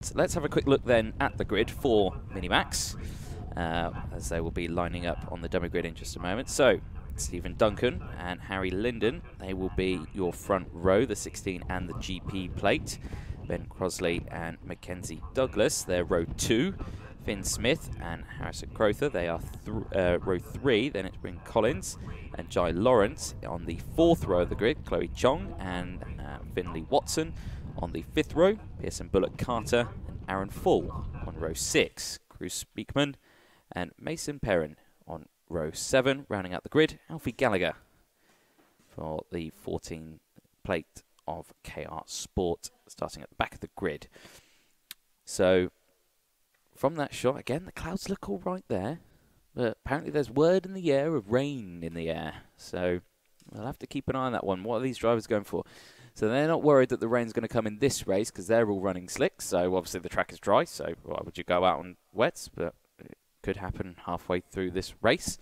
But let's have a quick look then at the grid for Minimax, as they will be lining up on the dummy grid in just a moment. So, Stephen Duncan and Harry Linden, they will be your front row, the 16 and the GP plate. Ben Crosley and Mackenzie Douglas, they're row 2. Finn Smith and Harrison Crowther, they are row 3. Then it's Bryn Collins and Jai Lawrence on the 4th row of the grid. Chloe Chong and Finley Watson on the 5th row. Pearson Bullock Carter and Aaron Full on row 6. Cruz Speakman and Mason Perrin on row 7. Rounding out the grid, Alfie Gallagher for the 14 plate of KR Sport, starting at the back of the grid. So, from that shot, again, the clouds look all right there, but apparently there's word in the air of rain in the air. So, we'll have to keep an eye on that one. What are these drivers going for? So, they're not worried that the rain's going to come in this race because they're all running slicks. So, obviously, the track is dry. So, why would you go out on wets? But it could happen halfway through this race.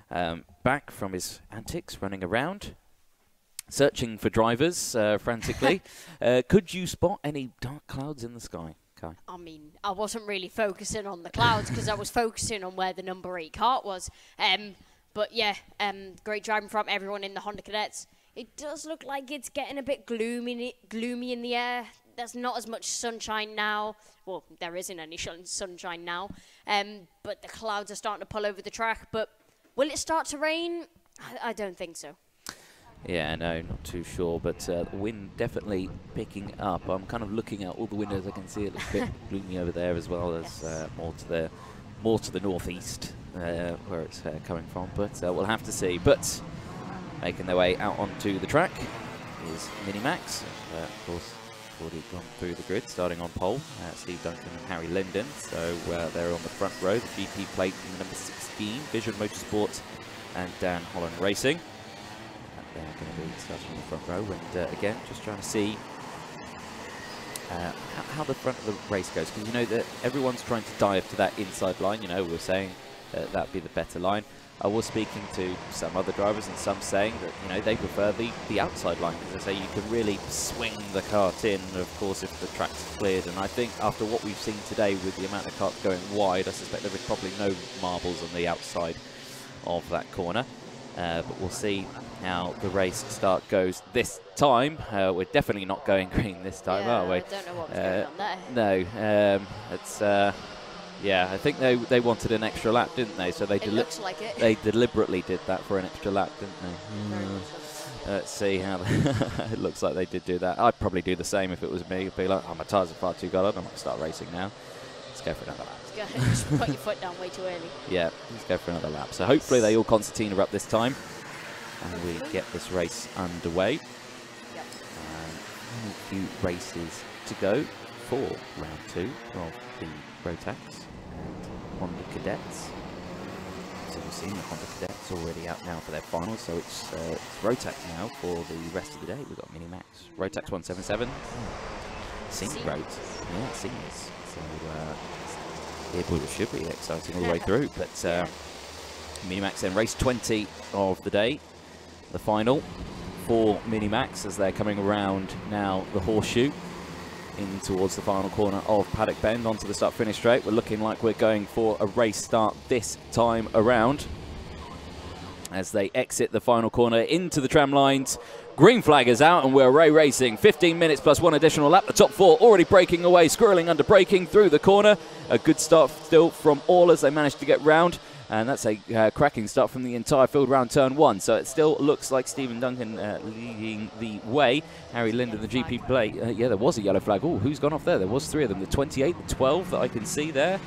Back from his antics, running around, searching for drivers frantically. Could you spot any dark clouds in the sky, Kai? I mean, I wasn't really focusing on the clouds because I was focusing on where the number 8 kart was. But yeah, great driving from everyone in the Honda Cadets. It does look like it's getting a bit gloomy in the air. There's not as much sunshine now. Well, there isn't any sunshine now. But the clouds are starting to pull over the track. But will it start to rain? I don't think so. Yeah, no, not too sure, but the wind definitely picking up. I'm kind of looking out all the windows. I can see it looks a bit gloomy over there as well. As more to the northeast where it's coming from. But we'll have to see. But making their way out onto the track is Minimax. Of course, already gone through the grid, starting on pole. Steve Duncan and Harry Linden. So they're on the front row. The GP plate in the number 16, Vision Motorsport and Dan Holland Racing. They're going to be starting on the front row, and again, just trying to see how the front of the race goes, because you know that everyone's trying to dive to that inside line. You know, we're saying that'd be the better line. I was speaking to some other drivers, and some saying that they prefer the outside line, because they say you can really swing the kart in, of course, if the track's cleared. And I think after what we've seen today with the amount of karts going wide, I suspect there is probably no marbles on the outside of that corner. But we'll see how the race start goes this time. We're definitely not going green this time, are we? I don't know what's going on there. No, it's yeah. I think they wanted an extra lap, didn't they? So they looks like it. They deliberately did that for an extra lap, didn't they? Let's see how it looks like they did do that. I'd probably do the same if it was me. I'd be like, oh, my tyres are far too cold. I'm going to start racing now. Let's go for another lap. Just put your foot down way too early. Yeah, let's go for another lap. So hopefully they all concertina up this time, and we get this race underway. Yep. A few races to go for round 2 of the Rotax and Honda Cadets. So we've seen the Honda Cadets already out now for their finals, so it's Rotax now for the rest of the day. We've got Minimax, Rotax 177, Senior Road, yeah, seniors. So it should be exciting all the way through, but Minimax then race 20 of the day, the final for Minimax as they're coming around now the horseshoe in towards the final corner of Paddock Bend onto the start-finish straight. We're looking like we're going for a race start this time around as they exit the final corner into the tram lines. Green flag is out and we're racing. 15 minutes plus 1 additional lap. The top 4 already breaking away, squirreling under braking through the corner. A good start still from all as they managed to get round. And that's a cracking start from the entire field round turn 1. So it still looks like Stephen Duncan leading the way. Harry Linden, the GP plate. Yeah, there was a yellow flag. Oh, who's gone off there? There was 3 of them. The 28, the 12 that I can see there.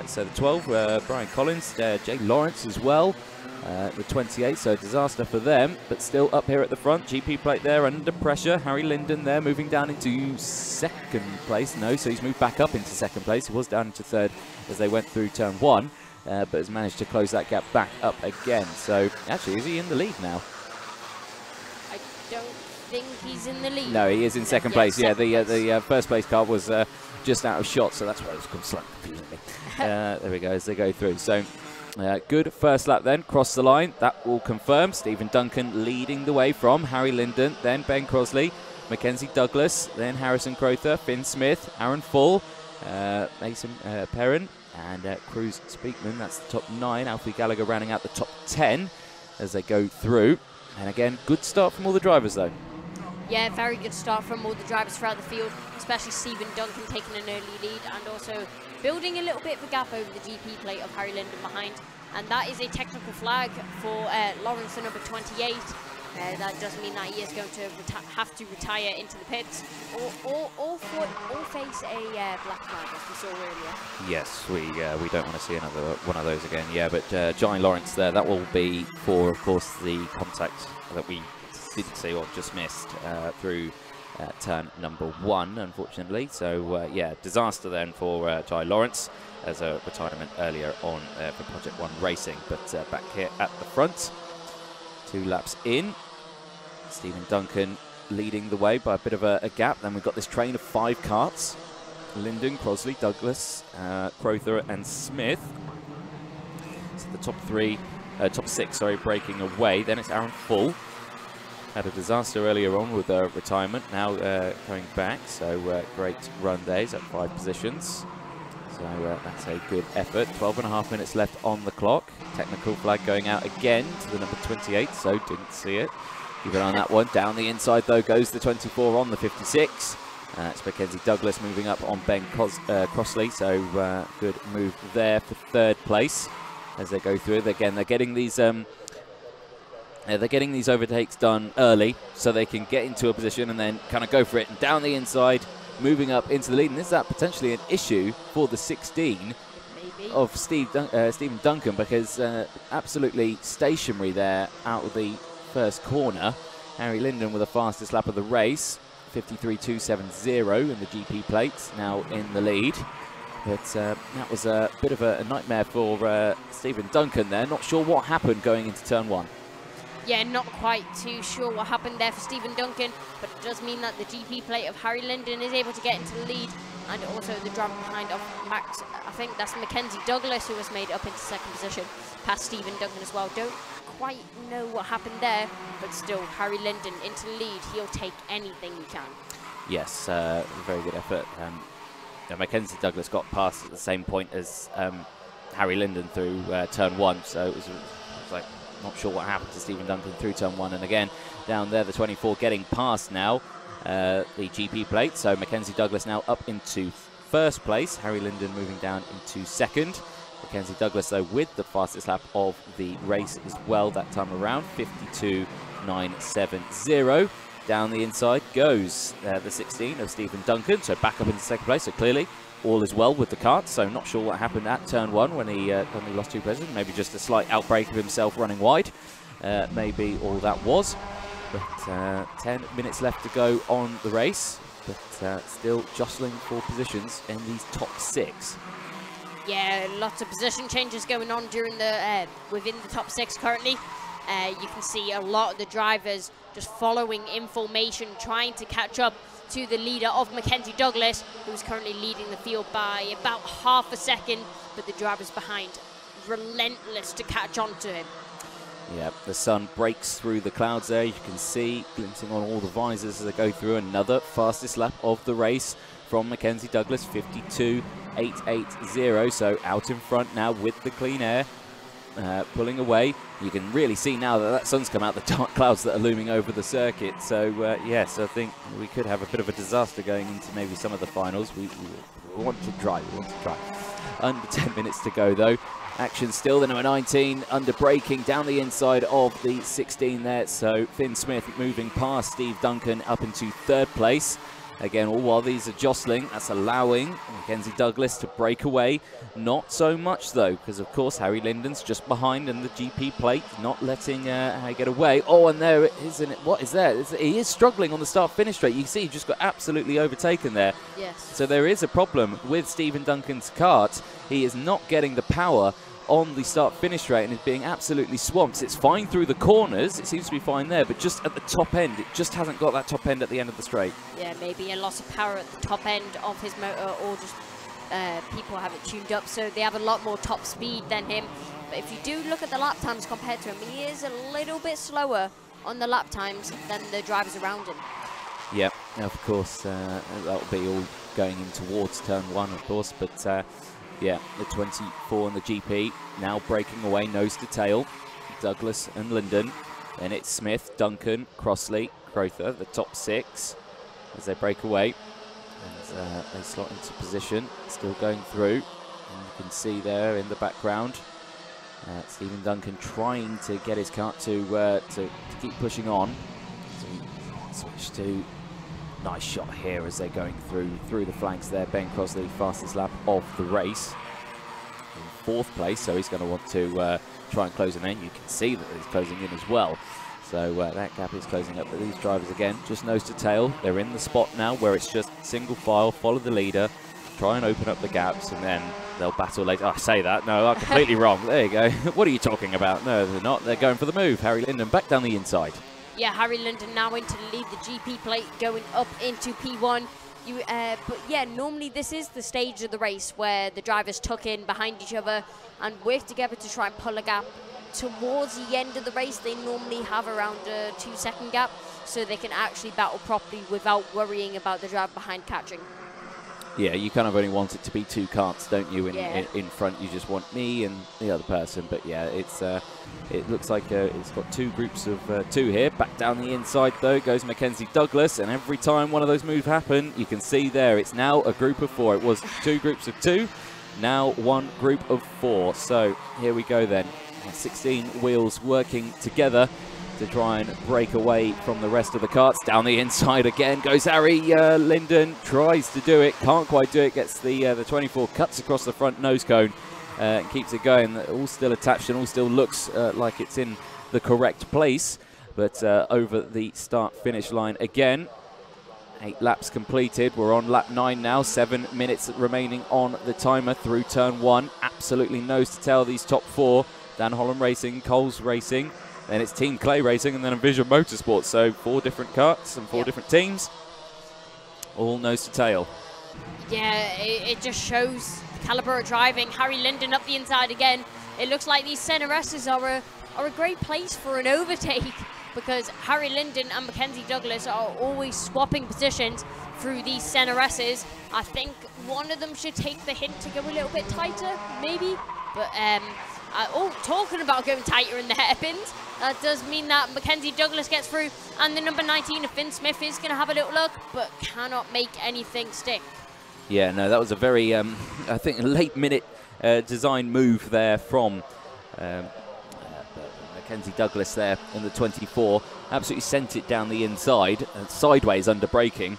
So the 12, Brian Collins, Jay Lawrence as well. The 28, so a disaster for them, but still up here at the front. GP plate there under pressure. Harry Linden there moving down into 2nd place. No, so he's moved back up into 2nd place. He was down into 3rd as they went through turn 1, but has managed to close that gap back up again. So actually, is he in the lead now? I don't think he's in the lead. No, he is in 2nd place. Yeah, the first place car was just out of shot, so that's why it was slightly confusing. There we go as they go through. So. Good first lap then, cross the line, that will confirm. Stephen Duncan leading the way from Harry Linden, then Ben Crosley, Mackenzie Douglas, then Harrison Crowther, Finn Smith, Aaron Full, Mason Perrin and Cruz Speakman. That's the top 9. Alfie Gallagher rounding out the top 10 as they go through. And again, good start from all the drivers though. Yeah, very good start from all the drivers throughout the field, especially Stephen Duncan taking an early lead and also building a little bit of a gap over the GP plate of Harry Linden behind. And that is a technical flag for Lawrence, the number 28. That does mean that he is going to have to retire into the pits or face a black flag, as we saw earlier. Yes, we don't want to see another one of those again. Yeah, but Johnny Lawrence there, that will be for, of course, the contact that we didn't see or just missed through turn number 1, unfortunately. So, yeah, disaster then for Johnny Lawrence as a retirement earlier on for Project 1 Racing. But back here at the front, 2 laps in, Stephen Duncan leading the way by a bit of a gap. Then we've got this train of 5 karts. Linden, Crosley, Douglas, Crowther and Smith. So the top 6, breaking away. Then it's Aaron Full. Had a disaster earlier on with retirement, now coming back. So great run days at 5 positions. So that's a good effort. 12.5 minutes left on the clock. Technical flag going out again to the number 28, so didn't see it. Keep an eye on that one. Down the inside, though, goes the 24 on the 56. It's Mackenzie Douglas moving up on Ben Crossley, so good move there for 3rd place as they go through. Again, they're getting these overtakes done early so they can get into a position and then kind of go for it. And down the inside, moving up into the lead. And is that potentially an issue for the 16 of Stephen Duncan, because absolutely stationary there out of the first corner. Harry Linden with the fastest lap of the race, 53.270 in the GP plates, now in the lead. But that was a bit of a nightmare for Stephen Duncan there. Not sure what happened going into turn 1. Yeah, not quite too sure what happened there for Stephen Duncan, but it does mean that the GP plate of Harry Linden is able to get into the lead, and also the driver behind of Max, I think that's Mackenzie Douglas, who was made up into 2nd position, past Stephen Duncan as well. Don't quite know what happened there, but still, Harry Linden into the lead. He'll take anything he can. Yes, very good effort. Mackenzie Douglas got past at the same point as Harry Linden through turn 1, so it was like, not sure what happened to Stephen Duncan through turn 1. And again, down there, the 24 getting past now the GP plate. So Mackenzie Douglas now up into 1st place. Harry Linden moving down into 2nd. Mackenzie Douglas, though, with the fastest lap of the race as well that time around, 52.970. Down the inside goes the 16 of Stephen Duncan. So back up into 2nd place. So clearly all is well with the kart, so not sure what happened at turn 1 when he lost 2 positions. Maybe just a slight outbreak of himself running wide. Maybe all that was. But 10 minutes left to go on the race, but still jostling for positions in these top 6. Yeah, lots of position changes going on during the within the top 6 currently. You can see a lot of the drivers just following in formation, trying to catch up to the leader of Mackenzie Douglas, who's currently leading the field by about half a second, but the drivers behind relentless to catch on to him. Yeah, the sun breaks through the clouds there. You can see glimpsing on all the visors as they go through. Another fastest lap of the race from Mackenzie Douglas, 52.880. So out in front now with the clean air, pulling away. You can really see now that sun's come out, the dark clouds that are looming over the circuit. So yes, I think we could have a bit of a disaster going into maybe some of the finals. We want to try. Under 10 minutes to go though. Action still, the number 19 under braking down the inside of the 16 there. So Finn Smith moving past Steve Duncan up into 3rd place. Again, all while these are jostling, that's allowing Mackenzie Douglas to break away. Not so much, though, because, of course, Harry Linden's just behind in the GP plate, not letting Harry get away. Oh, and there it is, isn't it? What is that? He is struggling on the start-finish straight. You can see he just got absolutely overtaken there. Yes. So there is a problem with Stephen Duncan's kart. He is not getting the power on the start-finish straight and is being absolutely swamped. It's fine through the corners, it seems to be fine there, but just at the top end, it just hasn't got that top end at the end of the straight. Yeah, maybe a loss of power at the top end of his motor, or just people have it tuned up so they have a lot more top speed than him. But if you do look at the lap times compared to him, he is a little bit slower on the lap times than the drivers around him. Yep, of course, that'll be all going in towards turn 1, of course. But yeah, the 24 in the GP now breaking away nose to tail. Douglas and Linden. Then it's Smith, Duncan, Crossley, Crowther, the top 6 as they break away. And they slot into position, still going through. And you can see there in the background, Stephen Duncan trying to get his kart to keep pushing on. So we switch to nice shot here as they're going through the flanks there. Ben Crossley, fastest lap of the race. In 4th place, so he's going to want to try and close him in. You can see that he's closing in as well. So that gap is closing up. But these drivers, again, just nose to tail. They're in the spot now where it's just single file, follow the leader, try and open up the gaps, and then they'll battle later. Oh, I say that. No, I'm completely wrong. There you go. What are you talking about? No, they're not. They're going for the move. Harry Linden back down the inside. Yeah, Harry Linden now into the lead, the GP plate going up into P1. But yeah, normally this is the stage of the race where the drivers tuck in behind each other and work together to try and pull a gap. Towards the end of the race, they normally have around a 2-second gap, so they can actually battle properly without worrying about the driver behind catching. Yeah, you kind of only want it to be 2 karts, don't you? In front, you just want me and the other person. But yeah, it looks like it's got 2 groups of 2 here. Back down the inside though goes Mackenzie Douglas, and every time one of those moves happen, you can see there it's now a group of 4. It was 2 groups of 2, now 1 group of 4. So here we go then. 16 wheels working together to try and break away from the rest of the karts. Down the inside again goes Harry Linden, tries to do it, can't quite do it, gets the 24, cuts across the front nose cone, and keeps it going. All still attached and all still looks like it's in the correct place, but over the start-finish line again. 8 laps completed. We're on lap 9 now, 7 minutes remaining on the timer through turn 1. Absolutely nose to tail these top 4. Dan Holland Racing, Coles Racing, then it's Team Clay Racing, and then Vision Motorsport. So 4 different karts and 4 different teams, all nose to tail. Yeah, it just shows the caliber of driving. Harry Linden up the inside again. It looks like these center S's are a great place for an overtake, because Harry Linden and Mackenzie Douglas are always swapping positions through these center S's. I think one of them should take the hint to go a little bit tighter, maybe, but talking about going tighter in the hairpins, that does mean that Mackenzie Douglas gets through, and the number 19 of Finn Smith is going to have a little look, but cannot make anything stick. Yeah, no, that was a very, I think, late-minute design move there from Mackenzie Douglas there in the 24. Absolutely sent it down the inside, sideways under braking.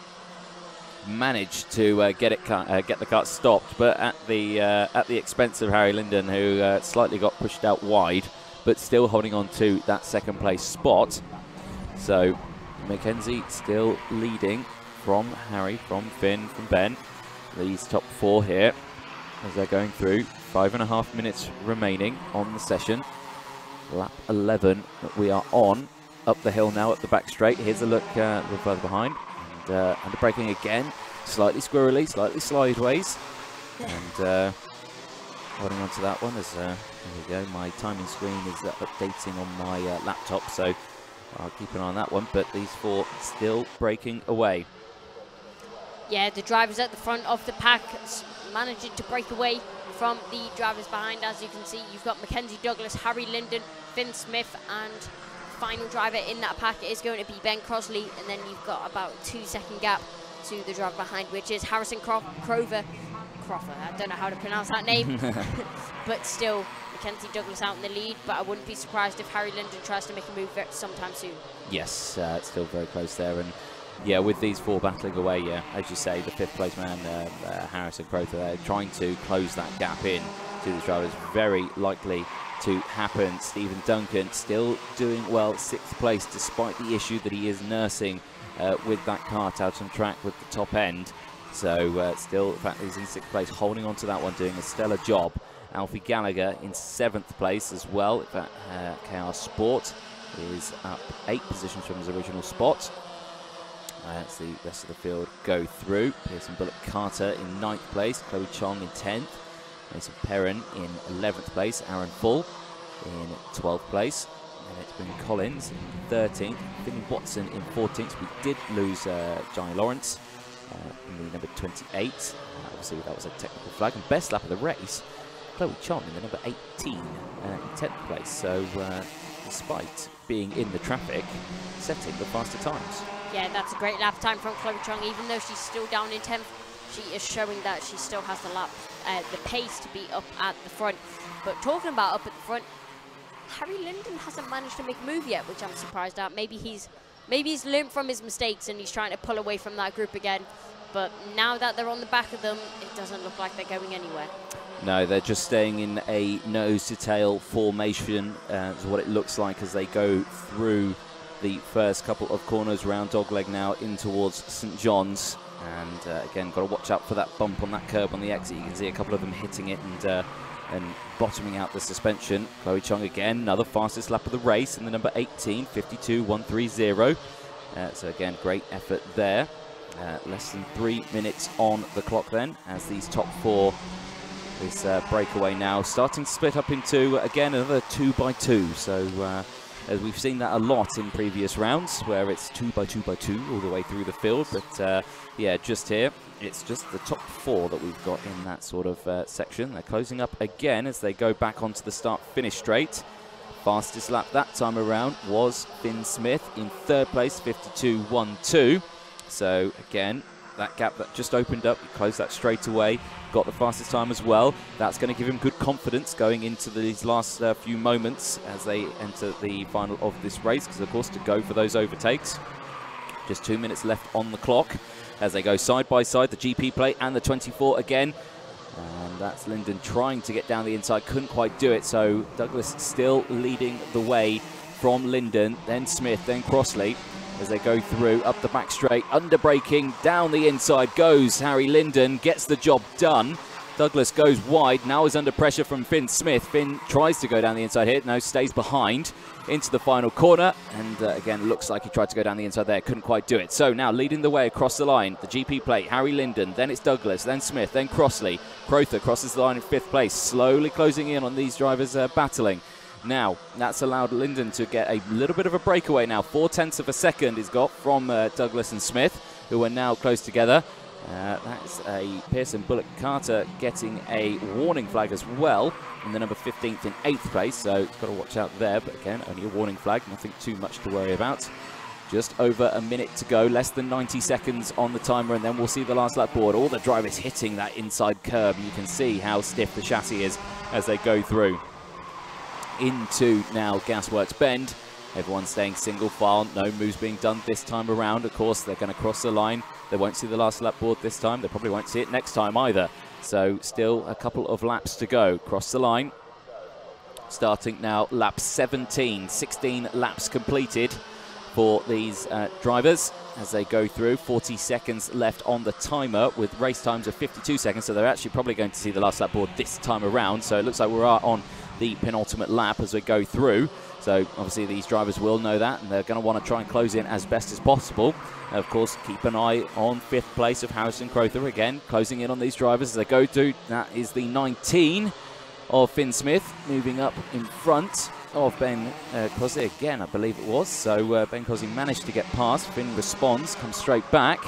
Managed to get the kart stopped, but at the expense of Harry Linden, who slightly got pushed out wide, but still holding on to that 2nd place spot. So Mackenzie still leading from Harry, from Finn, from Ben. These top 4 here as they're going through. 5.5 minutes remaining on the session. Lap 11 that we are on. Up the hill now at the back straight. Here's a look further behind. Under braking again, slightly squirrely, slightly sideways, and holding on to that one as there we go. My timing screen is updating on my laptop, so I'll keep an eye on that one. But these 4 still braking away. Yeah, the drivers at the front of the pack managing to break away from the drivers behind. As you can see, you've got Mackenzie Douglas, Harry Linden, Finn Smith, and final driver in that pack is going to be Ben Crossley, and then you've got about a 2-second gap to the driver behind, which is Harrison Crover. I don't know how to pronounce that name, but still Mackenzie Douglas out in the lead. But I wouldn't be surprised if Harry Linden tries to make a move sometime soon. Yes, it's still very close there, and yeah, with these 4 battling away, yeah, as you say, the 5th place man, Harrison Crowther there, trying to close that gap in to the drivers, very likely to happen. Stephen Duncan still doing well, 6th place, despite the issue that he is nursing with that kart out on track with the top end. So still, in fact, he's in 6th place, holding on to that one, doing a stellar job. Alfie Gallagher in 7th place as well. In fact, KR Sport is up 8 positions from his original spot. As the rest of the field go through. Pearson Bullock Carter in 9th place, Chloe Chong in 10th, Mason Perrin in 11th place, Aaron Full in 12th place, And it's been Collins in 13th, Finn Watson in 14th. We did lose Johnny Lawrence in the number 28. Obviously, that was a technical flag. And best lap of the race, Chloe Chong in the number 18 in 10th place. So, despite being in the traffic, setting the faster times. Yeah, that's a great lap time from Chloe Chong. Even though she's still down in 10th, she is showing that she still has the pace to be up at the front. But talking about up at the front, Harry Linden hasn't managed to make a move yet, which I'm surprised at. Maybe he's learned from his mistakes and he's trying to pull away from that group again. But now that they're on the back of them, it doesn't look like they're going anywhere. No, they're just staying in a nose-to-tail formation, is what it looks like as they go through the first couple of corners round Dogleg now in towards St John's. And again, got to watch out for that bump on that curb on the exit. You can see a couple of them hitting it and bottoming out the suspension. Chloe Chong again, another fastest lap of the race in the number 18, 52.130. So again, great effort there. Less than 3 minutes on the clock then, as these top four, this breakaway now starting to split up into, again, another 2x2. So as we've seen that a lot in previous rounds, where it's 2x2x2 all the way through the field. But yeah, just here, it's just the top four that we've got in that sort of section. They're closing up again as they go back onto the start-finish straight. Fastest lap that time around was Finn Smith in third place, 52.12. So again, that gap that just opened up, he closed that straight away, got the fastest time as well. That's going to give him good confidence going into these last few moments as they enter the final of this race, because of course to go for those overtakes. Just 2 minutes left on the clock as they go side by side, the GP plate and the 24 again. And that's Linden trying to get down the inside, couldn't quite do it. So Douglas still leading the way from Linden, then Smith, then Crossley. As they go through, up the back straight, under braking, down the inside goes Harry Linden, gets the job done. Douglas goes wide, now is under pressure from Finn Smith. Finn tries to go down the inside here, no, stays behind into the final corner. And again, looks like he tried to go down the inside there, couldn't quite do it. So now leading the way across the line, the GP plate, Harry Linden, then it's Douglas, then Smith, then Crossley. Crowther crosses the line in fifth place, slowly closing in on these drivers battling. Now, that's allowed Linden to get a little bit of a breakaway now. 0.4 of a second he's got from Douglas and Smith, who are now close together. That's a Pearson Bullock Carter getting a warning flag as well in the number 15th in 8th place. So got to watch out there, but again, only a warning flag, nothing too much to worry about. Just over a minute to go, less than 90 seconds on the timer, and then we'll see the last lap board. All the drivers hitting that inside curb. You can see how stiff the chassis is as they go through. Into now Gasworks Bend. Everyone's staying single file, no moves being done this time around. Of course, they're going to cross the line. They won't see the last lap board this time. They probably won't see it next time either. So still a couple of laps to go. Cross the line. Starting now lap 17. 16 laps completed for these drivers as they go through. 40 seconds left on the timer with race times of 52 seconds. So they're actually probably going to see the last lap board this time around. So it looks like we're on the penultimate lap as we go through. So obviously these drivers will know that, and they're going to want to try and close in as best as possible. And of course, keep an eye on fifth place of Harrison Crowther again, closing in on these drivers as they go through. That is the 19 of Finn Smith, moving up in front of Ben Cosley again, I believe it was. So Ben Cosley managed to get past. Finn responds, comes straight back.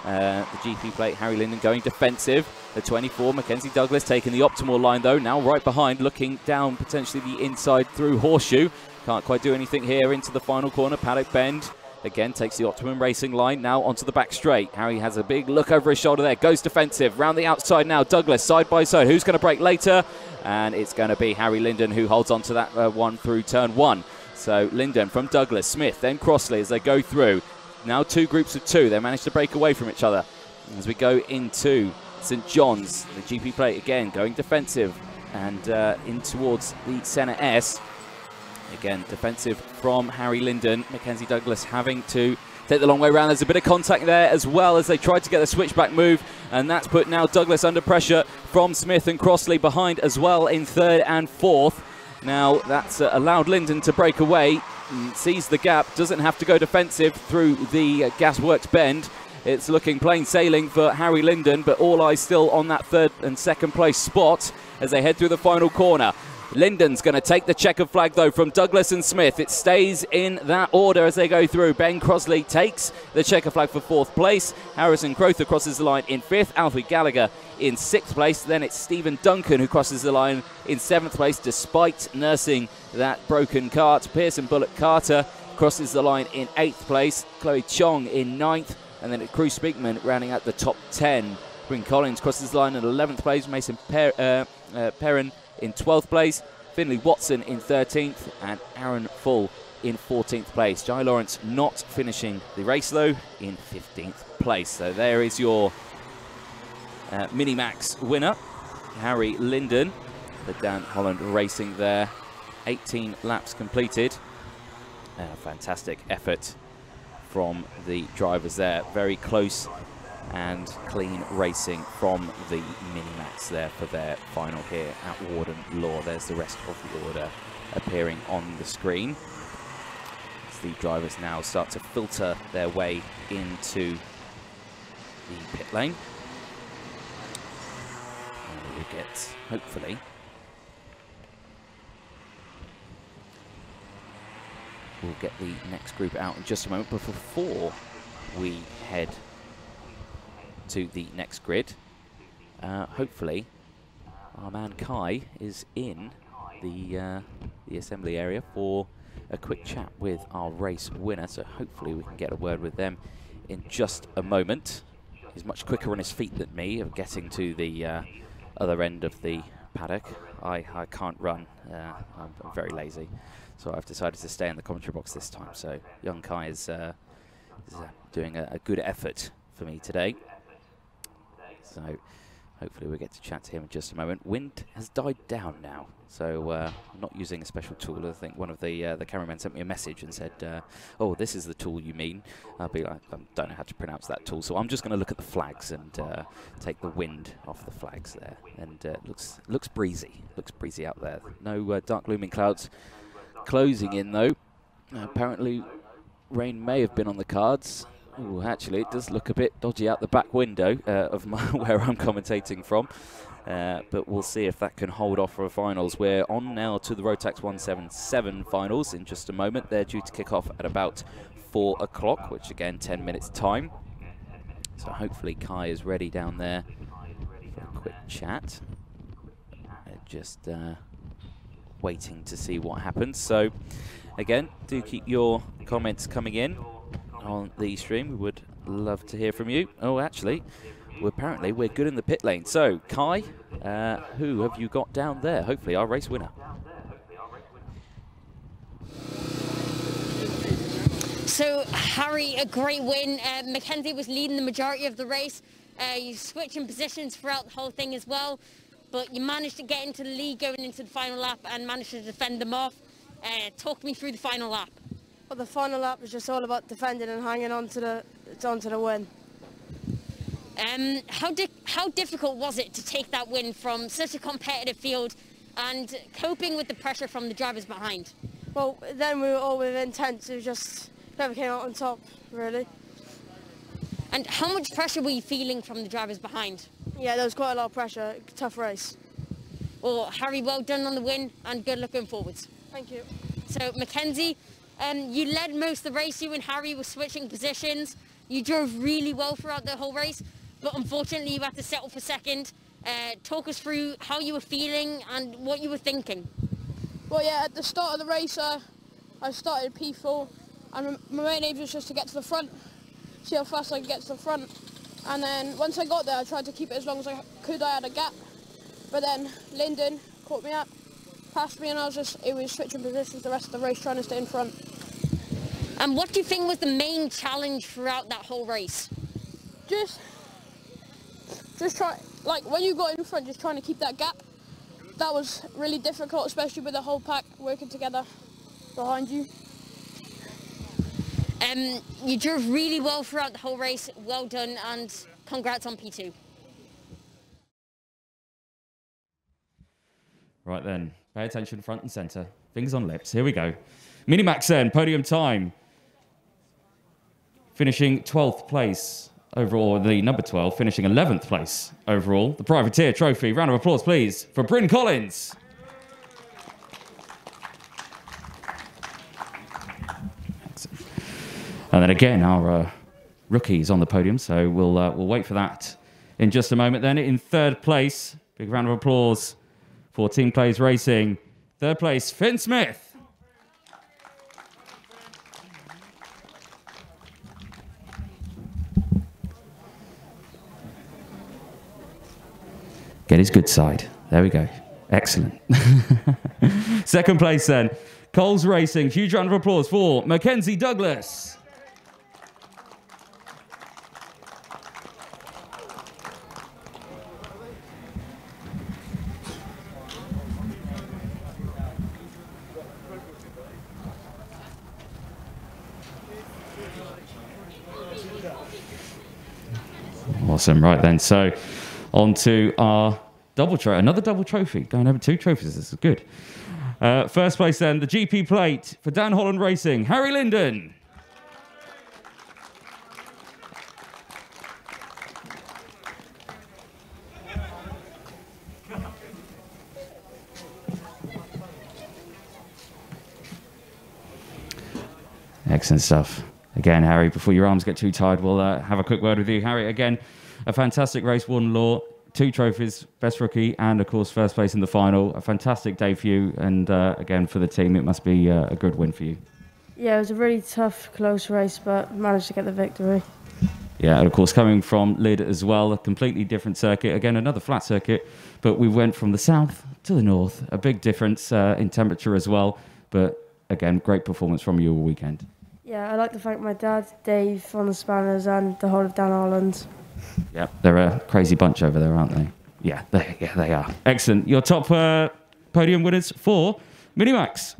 The GP plate, Harry Linden going defensive. The 24, Mackenzie Douglas taking the optimal line though, now right behind, looking down potentially the inside through Horseshoe. Can't quite do anything here into the final corner. Paddock Bend again takes the optimum racing line now onto the back straight. Harry has a big look over his shoulder there, goes defensive, round the outside now. Douglas side by side, who's going to break later? And it's going to be Harry Linden who holds on to that one through turn one. So Linden from Douglas, Smith, then Crossley as they go through. Now two groups of two, they manage to break away from each other. As we go into St John's, the GP plate again going defensive and in towards the centre S. Again, defensive from Harry Linden. Mackenzie Douglas having to take the long way around. There's a bit of contact there as well as they tried to get the switchback move, and that's put now Douglas under pressure from Smith and Crossley behind as well in third and fourth. Now that's allowed Linden to break away, sees the gap, doesn't have to go defensive through the Gasworks Bend. It's looking plain sailing for Harry Linden, but all eyes still on that third and second place spot as they head through the final corner. Linden's going to take the checkered flag, though, from Douglas and Smith. It stays in that order as they go through. Ben Crosley takes the checkered flag for 4th place. Harrison Crowther crosses the line in 5th. Alfie Gallagher in 6th place. Then it's Stephen Duncan who crosses the line in 7th place, despite nursing that broken kart. Pearson Bullock Carter crosses the line in 8th place. Chloe Chong in 9th. And then it's Cruz Speakman rounding out the top 10. Bryn Collins crosses the line in 11th place. Mason Perrin in 12th place, Finley Watson in 13th, and Aaron Full in 14th place. Jai Lawrence not finishing the race, though, in 15th place. So there is your Minimax winner, Harry Linden. The Dan Holland Racing there. 18 laps completed. Fantastic effort from the drivers there. Very close and clean racing from the Minimax there for their final here at Warden Law. There's the rest of the order appearing on the screen as the drivers now start to filter their way into the pit lane. And we'll get, hopefully, we'll get the next group out in just a moment, but before we head to the next grid, hopefully our man Kai is in the assembly area for a quick chat with our race winner, so hopefully we can get a word with them in just a moment. He's much quicker on his feet than me of getting to the other end of the paddock. I can't run, I'm very lazy, so I've decided to stay in the commentary box this time. So young Kai is doing a good effort for me today. So hopefully we'll get to chat to him in just a moment. Wind has died down now, so I'm not using a special tool. I think one of the cameramen sent me a message and said, oh, this is the tool you mean. I'll be like, I don't know how to pronounce that tool, so I'm just going to look at the flags and take the wind off the flags there. And it looks breezy. Looks breezy out there. No dark looming clouds closing in, though. Apparently rain may have been on the cards. Ooh, actually, it does look a bit dodgy out the back window of where I'm commentating from. But we'll see if that can hold off for finals. We're on now to the Rotax 177 finals in just a moment. They're due to kick off at about 4 o'clock, which again, 10 minutes time. So hopefully Kai is ready down there for a quick chat. Just waiting to see what happens. So again, do keep your comments coming in on the stream. We would love to hear from you. Oh, actually, apparently we're good in the pit lane. So, Kai, who have you got down there? Hopefully our race winner. So, Harry, a great win. Mackenzie was leading the majority of the race. You switched in positions throughout the whole thing as well, but you managed to get into the lead going into the final lap and managed to defend them off. Talk me through the final lap. Well, the final lap was just all about defending and hanging on to the win. How difficult was it to take that win from such a competitive field and coping with the pressure from the drivers behind? Well, then we were all within tenths. It was just never came out on top, really. And how much pressure were you feeling from the drivers behind? Yeah, there was quite a lot of pressure. Tough race. Well, Harry, well done on the win and good luck going forwards. Thank you. So, Mackenzie, you led most of the race. You and Harry were switching positions. You drove really well throughout the whole race, but unfortunately you had to settle for second. Talk us through how you were feeling and what you were thinking. Well, yeah, at the start of the race, I started P4, and my main aim was just to get to the front, see how fast I could get to the front. And then once I got there, I tried to keep it as long as I could. I had a gap, but then Linden caught me up, passed me, and it was switching positions the rest of the race, trying to stay in front. And what do you think was the main challenge throughout that whole race? Just try, like when you got in front, just trying to keep that gap. That was really difficult, especially with the whole pack working together behind you. You drove really well throughout the whole race. Well done, and congrats on P2. Right then, pay attention front and centre. Fingers on lips. Here we go. Minimax then, podium time. Finishing 12th place overall, the number 12, finishing 11th place overall. The Privateer Trophy. Round of applause, please, for Bryn Collins. Fantastic. And then again, our rookies on the podium, so we'll wait for that in just a moment. Then in third place, big round of applause for Team Plays Racing. Third place, Finn Smith. Get his good side. There we go. Excellent. Second place then, Coles Racing. Huge round of applause for Mackenzie Douglas. Awesome. Right then. So on to our another double trophy. Going over 2 trophies. This is good. First place then, the GP plate for Dan Holland Racing, Harry Linden. Excellent stuff. Again, Harry, before your arms get too tired, we'll have a quick word with you. Harry, again, a fantastic race, Warden Law, 2 trophies, best rookie, and of course, first place in the final. A fantastic day for you, and again, for the team, it must be a good win for you. Yeah, it was a really tough, close race, but managed to get the victory. Yeah, and of course, coming from Lyd as well, a completely different circuit. Again, another flat circuit, but we went from the south to the north. A big difference in temperature as well, but again, great performance from you all weekend. Yeah, I'd like to thank my dad, Dave, on the spanners, and the whole of Dan Ireland. Yeah, they're a crazy bunch over there, aren't they? Yeah, they are. Excellent. Your top podium winners for Minimax.